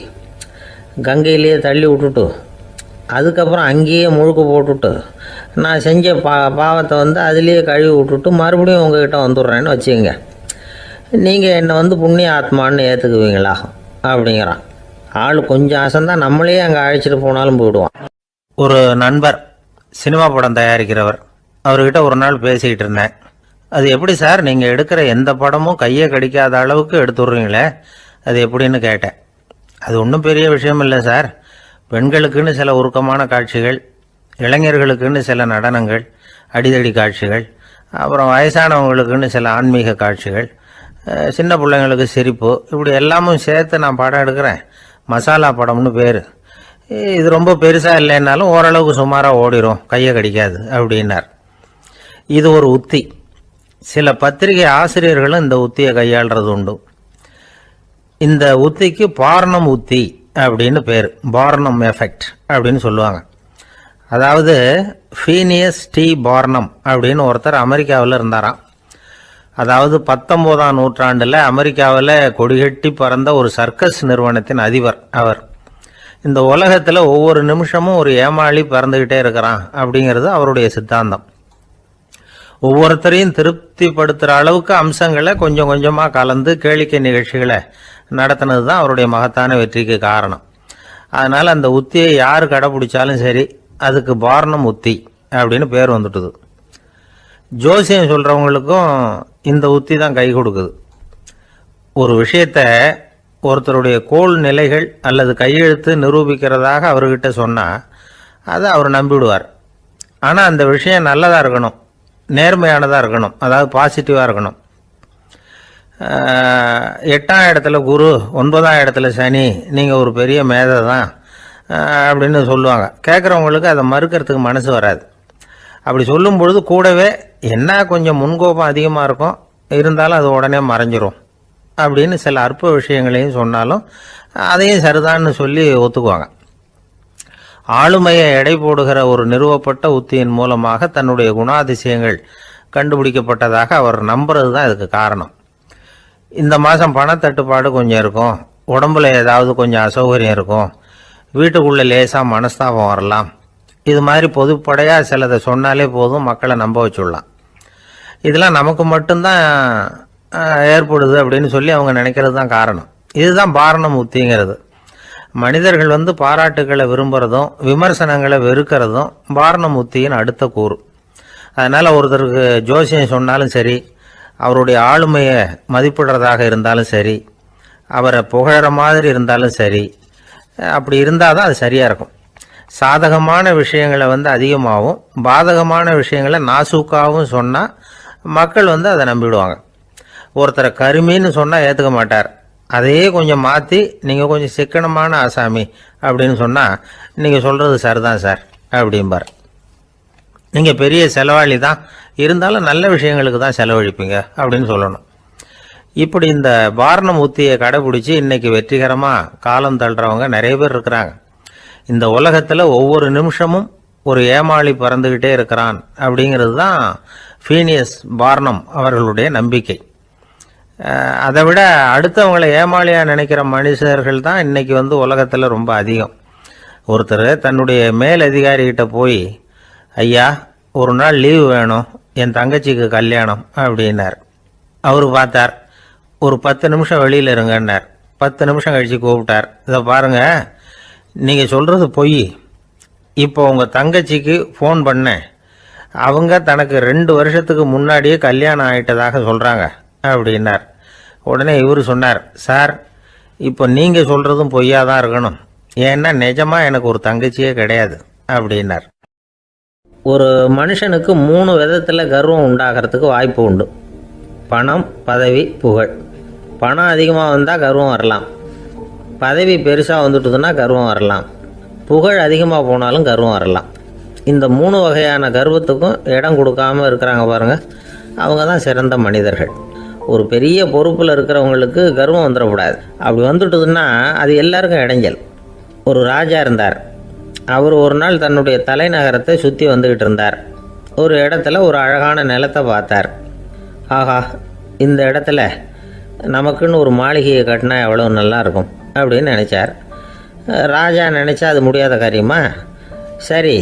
கங்கையிலேயே தள்ளி விட்டுட்டு அதுக்கப்புறம் அங்கேயே முழுக்க போட்டுட்டு நான் செஞ்ச பாவத்தை வந்து அதுலேயே கழுவி விட்டுட்டு மறுபடியும் உங்ககிட்ட வந்துடுறேன்னு வச்சுக்கோங்க, நீங்கள் என்னை வந்து புண்ணிய ஆத்மான்னு ஏற்றுக்குவீங்களா அப்படிங்கிறான். ஆள் கொஞ்சம் அசந்தான் நம்மளே அங்கே அழைச்சிட்டு போனாலும் போயிடுவான். ஒரு நண்பர் சினிமா படம் தயாரிக்கிறவர், அவர்கிட்ட ஒரு நாள் பேசிக்கிட்டு இருந்தேன். அது எப்படி சார், நீங்கள் எடுக்கிற எந்த படமும் கையை கடிக்காத அளவுக்கு எடுத்துடுறீங்களே, அது எப்படின்னு கேட்டேன். அது ஒன்றும் பெரிய விஷயம் இல்லை சார், பெண்களுக்குன்னு சில உருக்கமான காட்சிகள், இளைஞர்களுக்குன்னு சில நடனங்கள், அடிதடி காட்சிகள், அப்புறம் வயசானவங்களுக்குன்னு சில ஆன்மீக காட்சிகள், சின்ன பிள்ளைங்களுக்கு சிரிப்பு, இப்படி எல்லாமும் சேர்த்து நான் படம் எடுக்கிறேன். மசாலா படம்னு பேர். இது ரொம்ப பெருசாக இல்லைன்னாலும் ஓரளவுக்கு சுமாராக ஓடிடும், கையை கடிக்காது அப்படின்னார். இது ஒரு உத்தி. சில பத்திரிகை ஆசிரியர்களும் இந்த உத்தியை கையாளுறது உண்டு. இந்த உத்திக்கு பார்னம் உத்தி அப்படின்னு பேர், பார்னம் எஃபெக்ட் அப்படின்னு சொல்லுவாங்க. அதாவது ஃபீனியஸ் டி பார்னம் அப்படின்னு ஒருத்தர் அமெரிக்காவில் இருந்தாராம். அதாவது 19ஆம் நூற்றாண்டில் அமெரிக்காவில் கொடிகட்டி பறந்த ஒரு சர்க்கஸ் நிறுவனத்தின் அதிபர் அவர். இந்த உலகத்தில் ஒவ்வொரு நிமிஷமும் ஒரு ஏமாளி பறந்துக்கிட்டே இருக்கிறான் அப்படிங்கிறது அவருடைய சித்தாந்தம். ஒவ்வொருத்தரையும் திருப்திப்படுத்துகிற அளவுக்கு அம்சங்களை கொஞ்சம் கொஞ்சமாக கலந்து கேளிக்கை நிகழ்ச்சிகளை நடத்தினது தான் அவருடைய மகத்தான வெற்றிக்கு காரணம். அதனால் அந்த உத்தியை யார் கடைப்பிடிச்சாலும் சரி, அதுக்கு பார்னம் உத்தி அப்படின்னு பேர் வந்துட்டுது. ஜோசியம் சொல்கிறவங்களுக்கும் இந்த உத்தி தான் கை கொடுக்குது. ஒரு விஷயத்தை ஒருத்தருடைய கோள் நிலைகள் அல்லது கையெழுத்து நிரூபிக்கிறதாக அவர்கிட்ட சொன்னால் அதை அவர் நம்பிவிடுவார். ஆனால் அந்த விஷயம் நல்லதாக இருக்கணும், நேர்மையானதாக இருக்கணும், அதாவது பாசிட்டிவாக இருக்கணும். 8ஆம் இடத்துல குரு, 9ஆம் இடத்துல சனி, நீங்கள் ஒரு பெரிய மேதை தான் அப்படின்னு சொல்லுவாங்க. கேட்குறவங்களுக்கு அதை மறுக்கிறதுக்கு மனசு வராது. அப்படி சொல்லும் பொழுது கூடவே என்ன கொஞ்சம் முன்கோபம் அதிகமாக இருக்கும், இருந்தாலும் அது உடனே மறைஞ்சிரும் அப்படின்னு சில அற்ப விஷயங்களையும் சொன்னாலும் அதையும் சரிதான்னு சொல்லி ஒத்துக்குவாங்க. ஆளுமையை எடை போடுகிற ஒரு நிறுவப்பட்ட உத்தியின் மூலமாக தன்னுடைய குணாதிசயங்கள் கண்டுபிடிக்கப்பட்டதாக அவர் நம்புறது தான் இதுக்கு காரணம். இந்த மாதம் பணத்தட்டுப்பாடு கொஞ்சம் இருக்கும், உடம்புல ஏதாவது கொஞ்சம் அசௌகரியம் இருக்கும், வீட்டுக்குள்ளே லேசாக மனஸ்தாபம் வரலாம், இது மாதிரி பொதுப்படையாக சிலதை சொன்னாலே போதும், மக்களை நம்ப வச்சுடலாம். இதெல்லாம் நமக்கு மட்டும்தான் ஏற்படுது அப்படின்னு சொல்லி அவங்க நினைக்கிறது தான் காரணம். இதுதான் பாரணம் உத்திங்கிறது. மனிதர்கள் பாராட்டுக்களை விரும்புகிறதும் விமர்சனங்களை வெறுக்கிறதும் பாரணம் உத்தியின் அடுத்த கூறு. அதனால் ஒருத்தருக்கு ஜோசியம் சொன்னாலும் சரி, அவருடைய ஆளுமையை மதிப்பிடுறதாக இருந்தாலும் சரி, அவரை புகழற மாதிரி இருந்தாலும் சரி, அப்படி இருந்தால் தான் அது சரியாக இருக்கும். சாதகமான விஷயங்களை அதிகமாகவும் பாதகமான விஷயங்களை நாசூக்காகவும் சொன்னால் மக்கள் அதை நம்பிடுவாங்க. ஒருத்தரை கருமின்னு சொன்னால் ஏற்றுக்க மாட்டார். அதையே கொஞ்சம் மாற்றி நீங்கள் கொஞ்சம் சிக்கனமான ஆசாமி அப்படின்னு சொன்னால் நீங்கள் சொல்கிறது சரிதான் சார் அப்படிம்பார். நீங்கள் பெரிய செலவாளி தான், இருந்தாலும் நல்ல விஷயங்களுக்கு தான் செலவழிப்பீங்க அப்படின்னு சொல்லணும். இப்படி இந்த பாரணம் உத்தியை கடைபிடிச்சி இன்றைக்கி வெற்றிகரமாக காலம் தள்ளுறவங்க நிறைய பேர் இருக்கிறாங்க. இந்த உலகத்தில் ஒவ்வொரு நிமிஷமும் ஒரு ஏமாளி பறந்துக்கிட்டே இருக்கிறான் அப்படிங்கிறது தான் ஃபீனியஸ் பார்னம் அவர்களுடைய நம்பிக்கை. அதை விட அடுத்தவங்களை ஏமாளியாக நினைக்கிற மனுஷர்கள் தான் இன்றைக்கி உலகத்தில் ரொம்ப அதிகம். ஒருத்தர் தன்னுடைய மேல் அதிகாரிகிட்ட போய், ஐயா ஒரு நாள் லீவு வேணும், என் தங்கச்சிக்கு கல்யாணம் அப்படின்னார். அவர் பார்த்தார், ஒரு 10 நிமிஷம் வெளியில் இருங்கன்னார். 10 நிமிஷம் கழித்து கூப்பிட்டார், இதை பாருங்கள், நீங்கள் சொல்கிறது பொய், இப்போ உங்கள் தங்கச்சிக்கு ஃபோன் பண்ணேன், அவங்க தனக்கு 2 வருஷத்துக்கு முன்னாடியே கல்யாணம் ஆகிட்டதாக சொல்கிறாங்க அப்படின்னார். உடனே இவர் சொன்னார், சார் இப்போ நீங்கள் சொல்கிறதும் பொய்யாக தான் இருக்கணும், ஏன்னா நிஜமாக எனக்கு ஒரு தங்கச்சியே கிடையாது அப்படின்னார். ஒரு மனுஷனுக்கு 3 விதத்தில் கர்வம் உண்டாகிறதுக்கு வாய்ப்பு உண்டு. பணம், பதவி, புகழ். பணம் அதிகமாக வந்தால் கர்வம் வரலாம், பதவி பெருசாக வந்துட்டுதுன்னா கர்வம் வரலாம், புகழ் அதிகமாக போனாலும் கர்வம் வரலாம். இந்த 3 வகையான கர்வத்துக்கும் இடம் கொடுக்காமல் இருக்கிறாங்க பாருங்கள், அவங்க தான் சிறந்த மனிதர்கள். ஒரு பெரிய பொறுப்பில் இருக்கிறவங்களுக்கு கர்வம் வந்துடக்கூடாது. அப்படி வந்துட்டுதுன்னா அது எல்லாருக்கும் இடைஞ்சல். ஒரு ராஜா இருந்தார். அவர் ஒரு நாள் தன்னுடைய தலைநகரத்தை சுற்றி வந்துக்கிட்டு இருந்தார். ஒரு இடத்துல ஒரு அழகான நிலத்தை பார்த்தார். ஆஹா, இந்த இடத்துல நமக்குன்னு ஒரு மாளிகையை கட்டினா எவ்வளோ நல்லா இருக்கும் அப்படின்னு நினச்சார். ராஜா நினச்சா அது முடியாத காரியமா? சரி,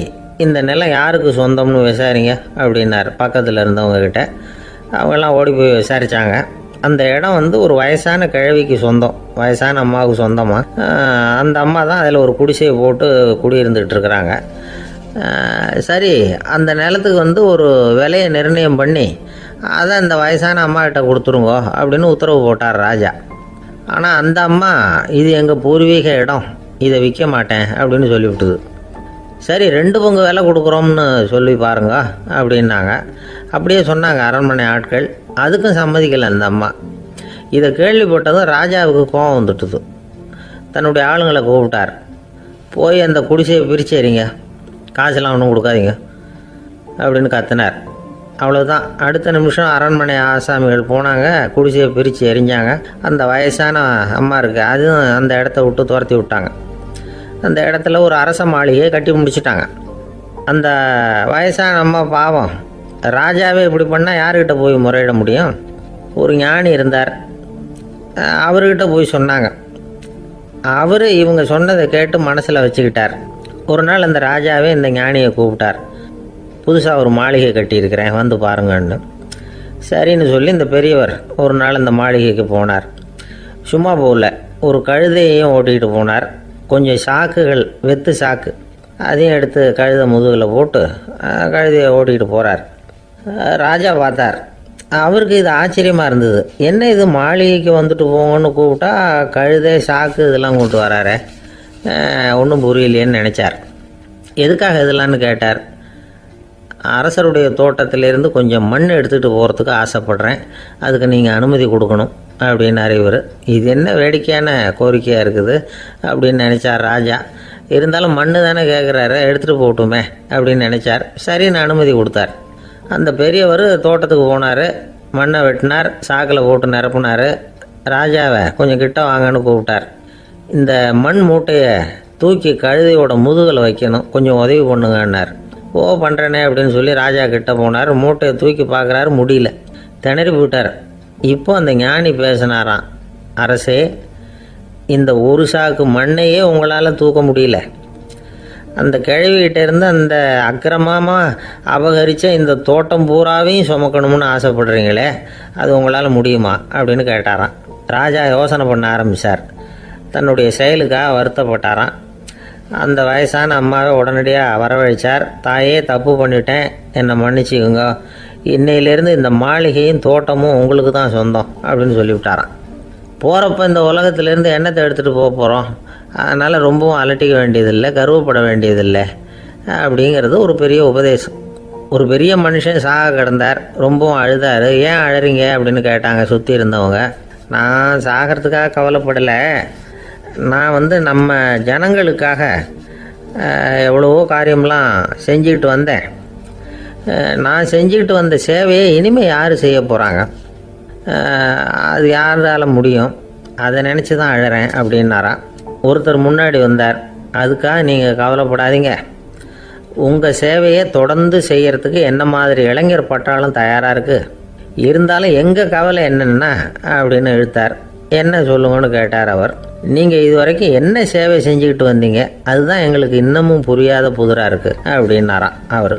இந்த நிலம் யாருக்கு சொந்தம்னு விசாரிங்க அப்படின்னார் பக்கத்தில் இருந்தவங்கக்கிட்ட. அவங்கெல்லாம் ஓடி போய் விசாரித்தாங்க. அந்த இடம் ஒரு வயசான கிழவிக்கு சொந்தம், வயசான அம்மாவுக்கு சொந்தமாக. அந்த அம்மா தான் அதில் ஒரு குடிசையை போட்டு குடியிருந்துகிட்டு இருக்கிறாங்க. சரி, அந்த நிலத்துக்கு ஒரு விலையை நிர்ணயம் பண்ணி அதை அந்த வயசான அம்மாக்கிட்ட கொடுத்துருங்கோ அப்படின்னு உத்தரவு போட்டார் ராஜா. ஆனால் அந்த அம்மா, இது எங்கள் பூர்வீக இடம், இதை விற்க மாட்டேன் அப்படின்னு சொல்லிவிட்டுது. சரி, 2 பங்கு விலை கொடுக்குறோம்னு சொல்லி பாருங்க அப்படின்னாங்க. அப்படியே சொன்னாங்க அரண்மனை ஆட்கள். அதுக்கும் சம்மதிக்கலை அந்த அம்மா. இதை கேள்விப்பட்டதும் ராஜாவுக்கு கோபம் வந்துட்டுது. தன்னுடைய ஆளுங்களை கூப்பிட்டார். போய் அந்த குடிசையை பிரித்து எறிங்க, காசெல்லாம் ஒன்றும் கொடுக்காதீங்க அப்படின்னு கத்தினார். அவ்வளோதான். அடுத்த நிமிஷம் அரண்மனை ஆசாமிகள் போனாங்க, குடிசையை பிரித்து எரிஞ்சாங்க. அந்த வயசான அம்மா இருக்குது, அதுவும் அந்த இடத்த விட்டு துரத்தி விட்டாங்க. அந்த இடத்துல ஒரு அரச மாளிகையை கட்டி முடிச்சிட்டாங்க. அந்த வயசான அம்மா பாவம், ராஜாவே இப்படி பண்ணால் யார்கிட்ட போய் முறையிட முடியும்? ஒரு ஞானி இருந்தார், அவர்கிட்ட போய் சொன்னாங்க. அவர் இவங்க சொன்னதை கேட்டு மனசில் வச்சுக்கிட்டார். ஒரு நாள் அந்த ராஜாவே இந்த ஞானியை கூப்பிட்டார். புதுசாக ஒரு மாளிகை கட்டியிருக்கிறேன், வந்து பாருங்கன்னு. சரின்னு சொல்லி இந்த பெரியவர் ஒரு நாள் இந்த மாளிகைக்கு போனார். சும்மா போகல, ஒரு கழுதையையும் ஓட்டிகிட்டு போனார். கொஞ்சம் சாக்குகள், வெத்து சாக்கு, அதையும் எடுத்து கழுதை முதுகில் போட்டு கழுதையை ஓட்டிகிட்டு போகிறார். ராஜா பார்த்தார், அவருக்கு இது ஆச்சரியமாக இருந்தது. என்ன இது மாளிகைக்கு வந்துட்டு போங்கன்னு கூப்பிட்டா கழுதை சாக்கு இதெல்லாம் கொண்டு வராரு, ஒன்றும் புரியலையேன்னு நினச்சார். எதுக்காக இதெல்லாம்னு கேட்டார். அரசருடைய தோட்டத்திலேருந்து கொஞ்சம் மண் எடுத்துகிட்டு போகிறதுக்கு ஆசைப்பட்றேன், அதுக்கு நீங்கள் அனுமதி கொடுக்கணும் அப்படின்னாரு இவர். இது என்ன வேடிக்கையான கோரிக்கையாக இருக்குது அப்படின்னு நினச்சார் ராஜா. இருந்தாலும் மண் தானே கேட்குறாரு, எடுத்துகிட்டு போகட்டுமே அப்படின்னு நினச்சார். சரின்னு அனுமதி கொடுத்தார். அந்த பெரியவர் தோட்டத்துக்கு போனார், மண்ணை வெட்டினார், சாக்கில் போட்டு நிரப்புனார். ராஜாவை கொஞ்சம் கிட்ட வாங்கன்னு கூப்பிட்டார். இந்த மண் மூட்டையை தூக்கி கழுதையோட முதுகில் வைக்கணும், கொஞ்சம் உதவி பண்ணுங்கன்னார். ஓ பண்ணுறேனே அப்படின்னு சொல்லி ராஜா கிட்ட போனார். மூட்டையை தூக்கி பார்க்குறாரு, முடியல, திணறி போயிட்டார். இப்போ அந்த ஞானி பேசினாராம். அரசே, இந்த ஒரு சாக்கு மண்ணையே உங்களால் தூக்க முடியல, அந்த கிழவிகிட்ட இருந்து அந்த அக்கிரமமாக அபகரித்த இந்த தோட்டம் பூராவையும் சுமக்கணும்னு ஆசைப்படுறீங்களே, அது உங்களால் முடியுமா அப்படின்னு கேட்டாராம். ராஜா யோசனை பண்ண ஆரம்பித்தார். தன்னுடைய செயலுக்காக வருத்தப்பட்டாராம். அந்த வயசான அம்மாவை உடனடியாக வரவழைச்சார். தாயே, தப்பு பண்ணிட்டேன், என்னை மன்னிச்சுக்குங்க, இன்னையிலேருந்து இந்த மாளிகையும் தோட்டமும் உங்களுக்கு தான் சொந்தம் அப்படின்னு சொல்லிவிட்டாராம். போகிறப்ப இந்த உலகத்திலேருந்து எண்ணத்தை எடுத்துகிட்டு போக போகிறோம், அதனால் ரொம்பவும் அலட்டிக்க வேண்டியதில்லை, கர்வப்பட வேண்டியதில்லை அப்படிங்கிறது ஒரு பெரிய உபதேசம். ஒரு பெரிய மனுஷன் சாக கிடந்தார், ரொம்பவும் அழுதார். ஏன் அழறீங்க அப்படின்னு கேட்டாங்க சுற்றி இருந்தவங்க. நான் சாகிறதுக்காக கவலைப்படலை, நான் நம்ம ஜனங்களுக்காக எவ்வளவோ காரியம்லாம் செஞ்சுக்கிட்டு வந்தேன். நான் செஞ்சுக்கிட்டு வந்த சேவையை இனிமேல் யார் செய்ய போகிறாங்க, அது யாரால முடியும், அதை நினச்சி தான் அழறேன் அப்படின்னாராம். ஒருத்தர் முன்னாடி வந்தார். அதுக்காக நீங்கள் கவலைப்படாதீங்க, உங்கள் சேவையை தொடர்ந்து செய்கிறதுக்கு என்ன மாதிரி இளைஞர் பட்டாலும் தயாராக இருக்குது, இருந்தாலும் எங்கள் கவலை என்னென்னா அப்படின்னு இழுத்தார். என்ன சொல்லுங்கன்னு கேட்டார் அவர். நீங்கள் இது வரைக்கும் என்ன சேவை செஞ்சுக்கிட்டு வந்தீங்க, அதுதான் எங்களுக்கு இன்னமும் புரியாத புதிராக இருக்குது அப்படின்னாராம் அவர்.